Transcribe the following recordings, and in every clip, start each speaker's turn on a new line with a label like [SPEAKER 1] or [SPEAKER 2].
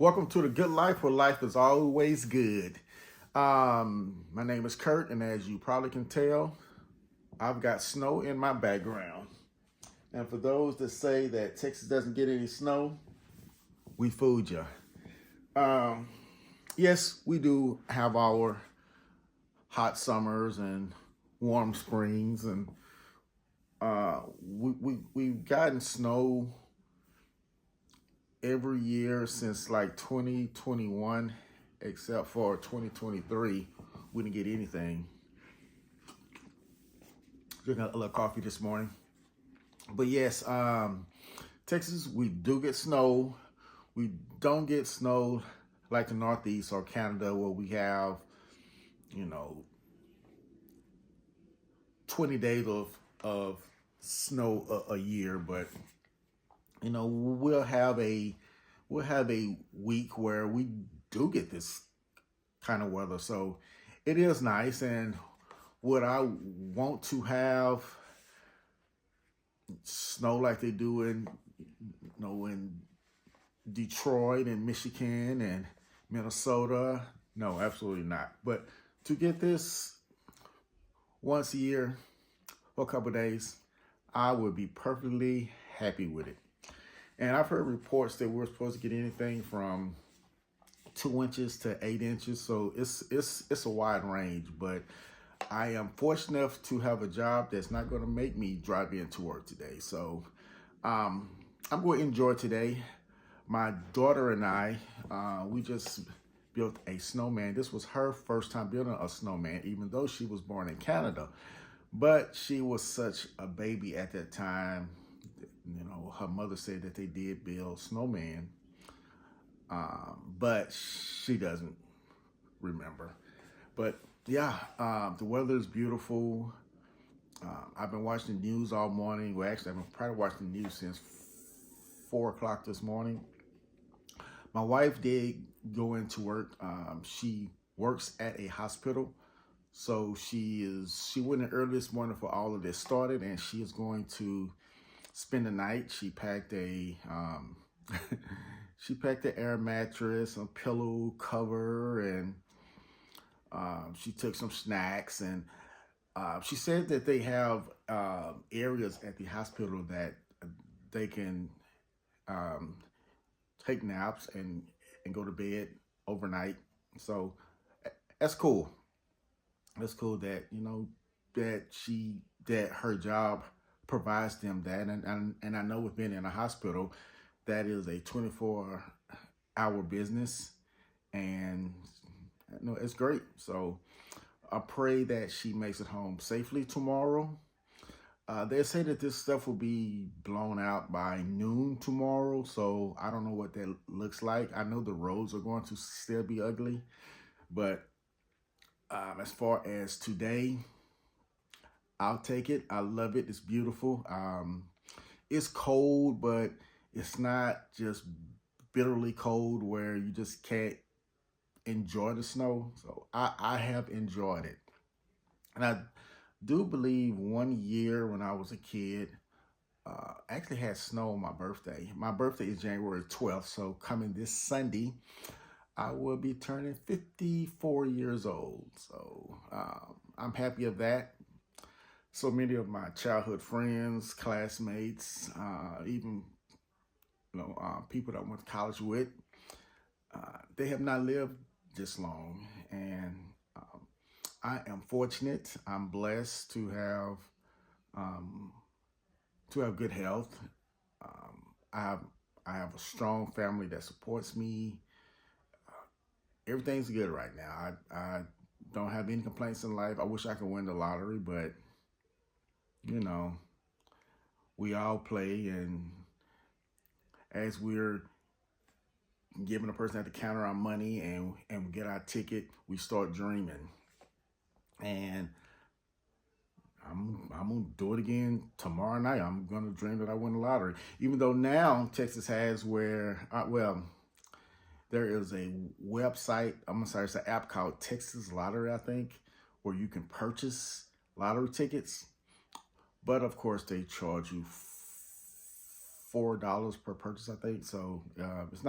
[SPEAKER 1] Welcome to the Good Life, where life is always good. My name is Kurt, and as you probably can tell, I've got snow in my background. And for those that say that Texas doesn't get any snow, we fooled you. Um, yes, we do have our hot summers and warm springs, and we've gotten snow every year since like 2021, except for 2023. We didn't get anything. Drinking a little coffee this morning. But yes, Texas, we do get snow. We don't get snow like the Northeast or Canada, where we have, you know, 20 days of snow a year. But we'll have a week where we do get this kind of weather. So it is nice. And would I want to have snow like they do in Detroit and Michigan and Minnesota? No, absolutely not. But to get this once a year for a couple of days, I would be perfectly happy with it. And I've heard reports that we're supposed to get anything from 2 inches to 8 inches, so it's a wide range. But I am fortunate enough to have a job that's not going to make me drive into work today. So I'm going to enjoy today. My daughter and I, we just built a snowman. This was her first time building a snowman, even though she was born in Canada. But she was such a baby at that time. Her mother said that they did build snowman, but she doesn't remember. But yeah, the weather is beautiful. I've been watching the news all morning. Well, actually, I've been probably watching the news since 4 o'clock this morning. My wife did go into work. She works at a hospital. So she went in early this morning for all of this started, and she is going to spend the night. She packed a she packed an air mattress, a pillow cover, and she took some snacks. And she said that they have areas at the hospital that they can take naps and go to bed overnight. So that's cool. That's cool that that her job provides them that, and I know with being in a hospital, that is a 24-hour business, and it's great. So I pray that she makes it home safely tomorrow. They say that this stuff will be blown out by noon tomorrow, so I don't know what that looks like. I know the roads are going to still be ugly, but as far as today, I'll take it. I love it. It's beautiful. It's cold, but it's not just bitterly cold where you just can't enjoy the snow. So I have enjoyed it. And I do believe one year when I was a kid, I actually had snow on my birthday. My birthday is January 12th, so coming this Sunday, I will be turning 54 years old. So I'm happy of that. So many of my childhood friends, classmates, even people that I went to college with, they have not lived this long, and I am fortunate. I'm blessed to have good health. I have a strong family that supports me. Everything's good right now. I don't have any complaints in life. I wish I could win the lottery, but we all play, and as we're giving the person at the counter our money and we get our ticket, we start dreaming. And I'm gonna do it again tomorrow night. I'm gonna dream that I win the lottery. Even though now Texas has there is a website. It's an app called Texas Lottery, I think, where you can purchase lottery tickets. But of course, they charge you $4 per purchase, I think. So it's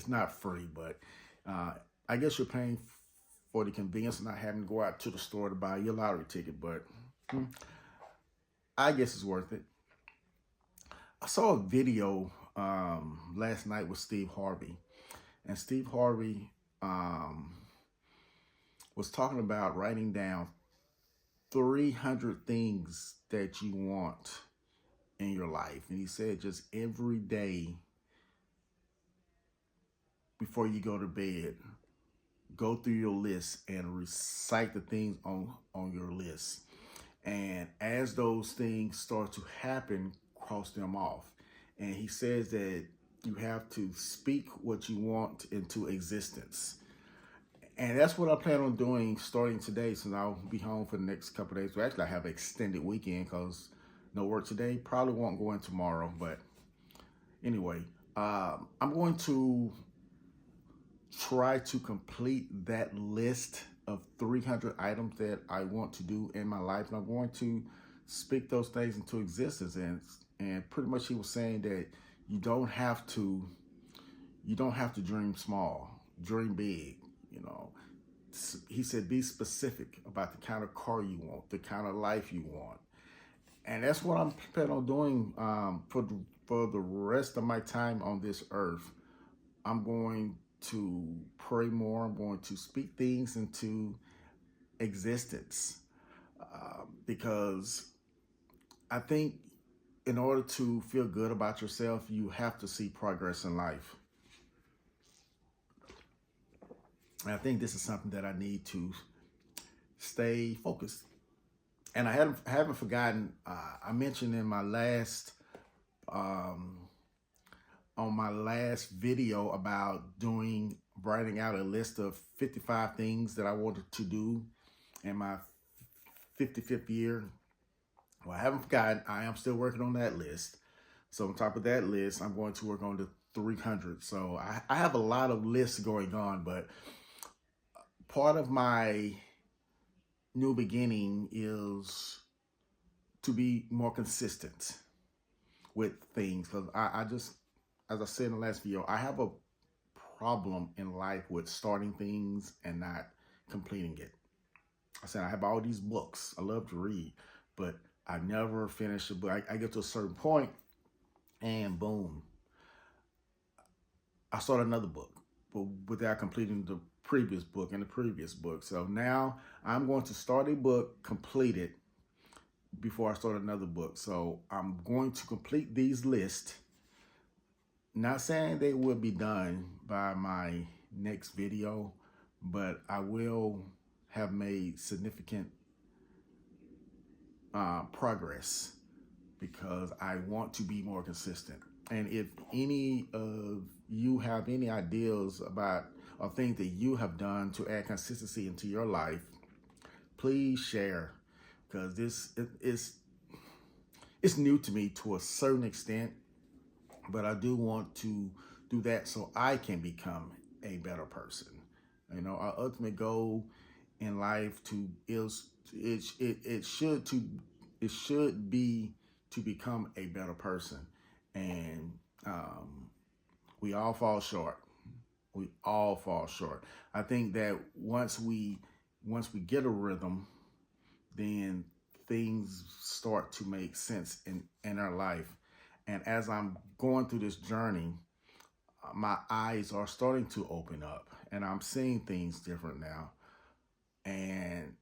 [SPEAKER 1] not free, but I guess you're paying for the convenience of not having to go out to the store to buy your lottery ticket. But I guess it's worth it. I saw a video last night with Steve Harvey, and Steve Harvey was talking about writing down 300 things that you want in your life. And he said just every day before you go to bed, go through your list and recite the things on your list. And as those things start to happen, cross them off. And he says that you have to speak what you want into existence. And that's what I plan on doing starting today, since I'll be home for the next couple of days. Well, actually, I have an extended weekend because no work today. Probably won't go in tomorrow. But anyway, I'm going to try to complete that list of 300 items that I want to do in my life. And I'm going to speak those things into existence. And pretty much he was saying that you don't have to dream small, dream big. He said, be specific about the kind of car you want, the kind of life you want. And that's what I'm planning on doing for the rest of my time on this earth. I'm going to pray more. I'm going to speak things into existence because I think in order to feel good about yourself, you have to see progress in life. And I think this is something that I need to stay focused. And I haven't forgotten. I mentioned in my last on my last video about writing out a list of 55 things that I wanted to do in my 55th year. Well, I haven't forgotten. I am still working on that list. So on top of that list, I'm going to work on the 300. So I have a lot of lists going on, but part of my new beginning is to be more consistent with things. Because I just, as I said in the last video, I have a problem in life with starting things and not completing it. I said I have all these books. I love to read, but I never finish a book. I get to a certain point and boom, I start another book, but without completing the previous book and the previous book. So now I'm going to start a book, complete it before I start another book. So I'm going to complete these lists. Not saying they will be done by my next video, but I will have made significant progress because I want to be more consistent. And if any of you have any ideas about or things that you have done to add consistency into your life, please share, because it's new to me to a certain extent, but I do want to do that so I can become a better person. Our ultimate goal in life should be to become a better person, and we all fall short. We all fall short. I think that once we get a rhythm, then things start to make sense in our life. And as I'm going through this journey, my eyes are starting to open up and I'm seeing things different now. And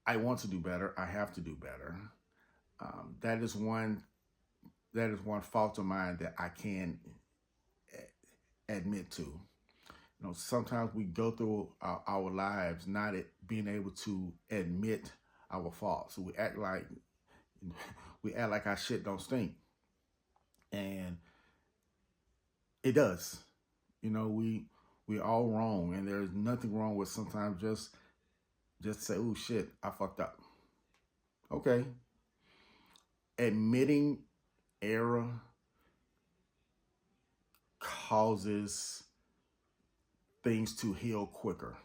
[SPEAKER 1] I want to do better. I have to do better. That is one fault of mine that I can admit to. Sometimes we go through our lives not being able to admit our faults. So we act like our shit don't stink, and it does. We all wrong, and there's nothing wrong with sometimes just say, "Oh shit, I fucked up." Okay, admitting error causes things to heal quicker.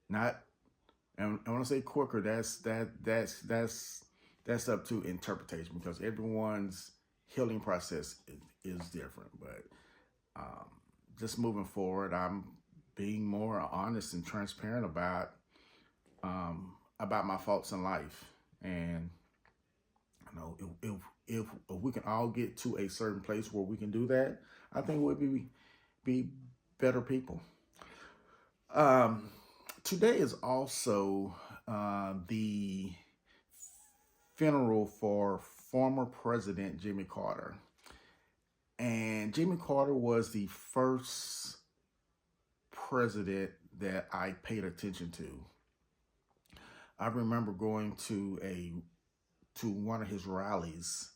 [SPEAKER 1] And when I say quicker, that's that's up to interpretation because everyone's healing process is different. But um, just moving forward, I'm being more honest and transparent about my faults in life. And you know, if we can all get to a certain place where we can do that, I think we'll be better people. Um, Today is also the funeral for former President Jimmy Carter. And Jimmy Carter was the first president that I paid attention to. I remember going to one of his rallies.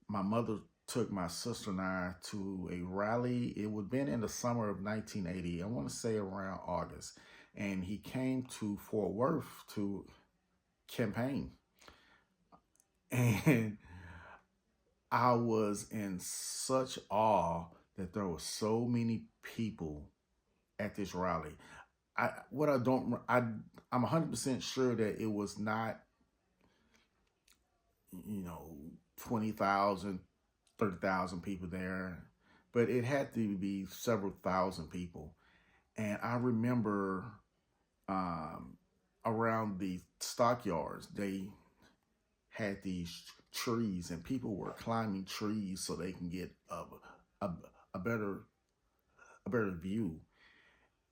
[SPEAKER 1] My mother took my sister and I to a rally. It would have been in the summer of 1980. I want to say around August. And he came to Fort Worth to campaign. And I was in such awe that there were so many people at this rally. I'm 100% sure that it was not, 20,000, 30,000 people there, but it had to be several thousand people. And I remember um, around the stockyards, they had these trees, and people were climbing trees so they can get a, a better view.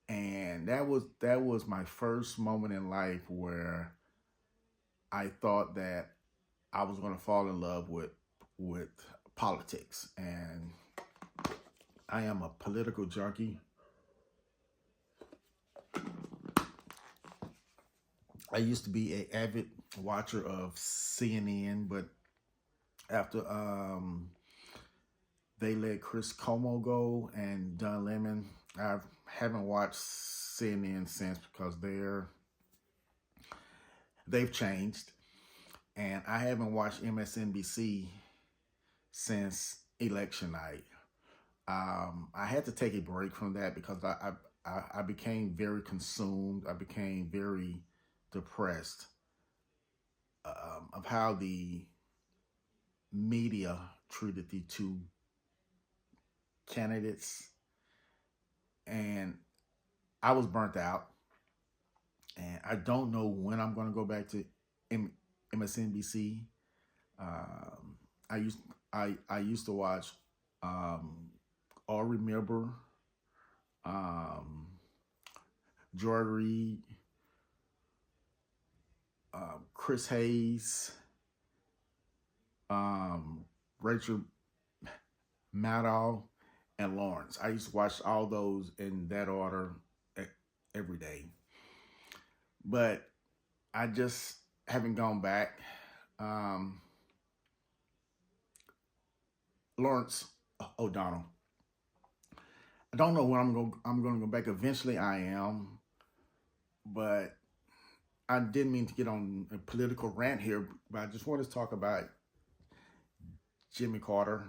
[SPEAKER 1] And that was my first moment in life where I thought that I was going to fall in love with politics. And I am a political junkie. I used to be an avid watcher of CNN, but after they let Chris Cuomo go and Don Lemon, I haven't watched CNN since because they've changed, and I haven't watched MSNBC since election night. I had to take a break from that because I became very consumed. I became very depressed of how the media treated the two candidates, and I was burnt out. And I don't know when I'm going to go back to MSNBC. Um, I used to watch All Remember, um, Joy Reid, Chris Hayes, Rachel Maddow, and Lawrence. I used to watch all those in that order every day. But I just haven't gone back. Um, Lawrence O'Donnell. I don't know when I'm going to go back. Eventually, I am, but I didn't mean to get on a political rant here. But I just wanted to talk about Jimmy Carter.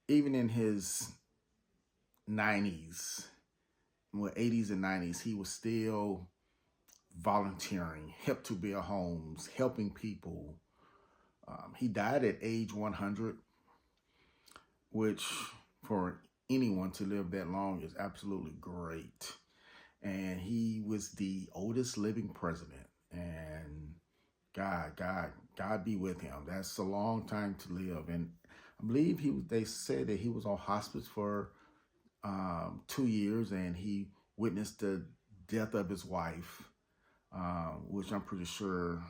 [SPEAKER 1] Even in his 90s, 80s and 90s, he was still volunteering, help to build homes, helping people. He died at age 100, which for anyone to live that long is absolutely great. And he was the oldest living president. And God be with him. That's a long time to live. And I believe they said that he was on hospice for 2 years, and he witnessed the death of his wife, which I'm pretty sure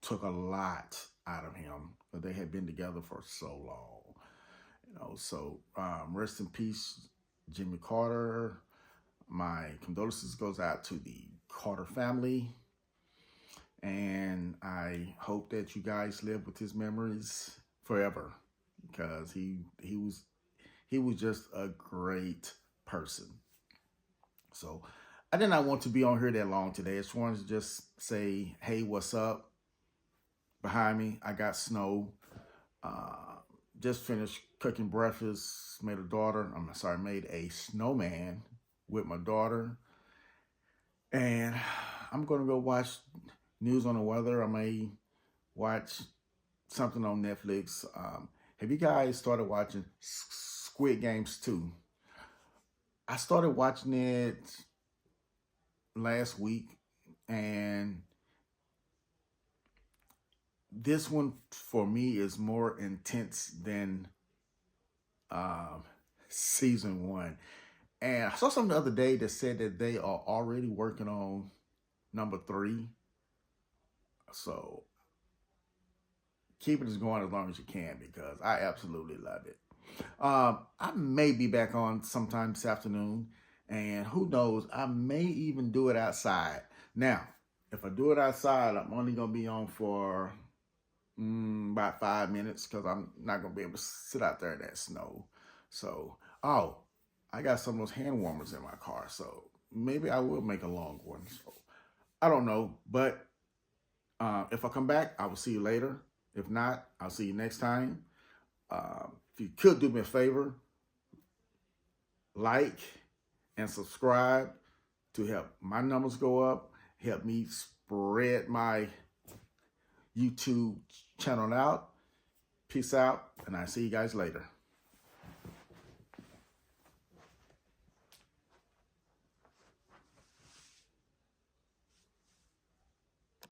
[SPEAKER 1] took a lot out of him, but they had been together for so long. So rest in peace, Jimmy Carter. My condolences goes out to the Carter family, and I hope that you guys live with his memories forever, because he was just a great person. So I did not want to be on here that long today. I just wanted to just say, hey, what's up? Behind me, I got snow. Just finished cooking breakfast. Made a snowman with my daughter. And I'm going to go watch news on the weather. I may watch something on Netflix. Have you guys started watching Squid Games 2? I started watching it last week, and this one for me is more intense than um, season one. And I saw something the other day that said that they are already working on number 3. So keep it as going as long as you can, because I absolutely love it. I may be back on sometime this afternoon, and who knows, I may even do it outside. Now, if I do it outside, I'm only going to be on for about 5 minutes, because I'm not going to be able to sit out there in that snow. So, oh, I got some of those hand warmers in my car, so maybe I will make a long one. So, I don't know, but if I come back, I will see you later. If not, I'll see you next time. If you could do me a favor, like and subscribe to help my numbers go up, help me spread my YouTube channel out. Peace out, and I'll see you guys later.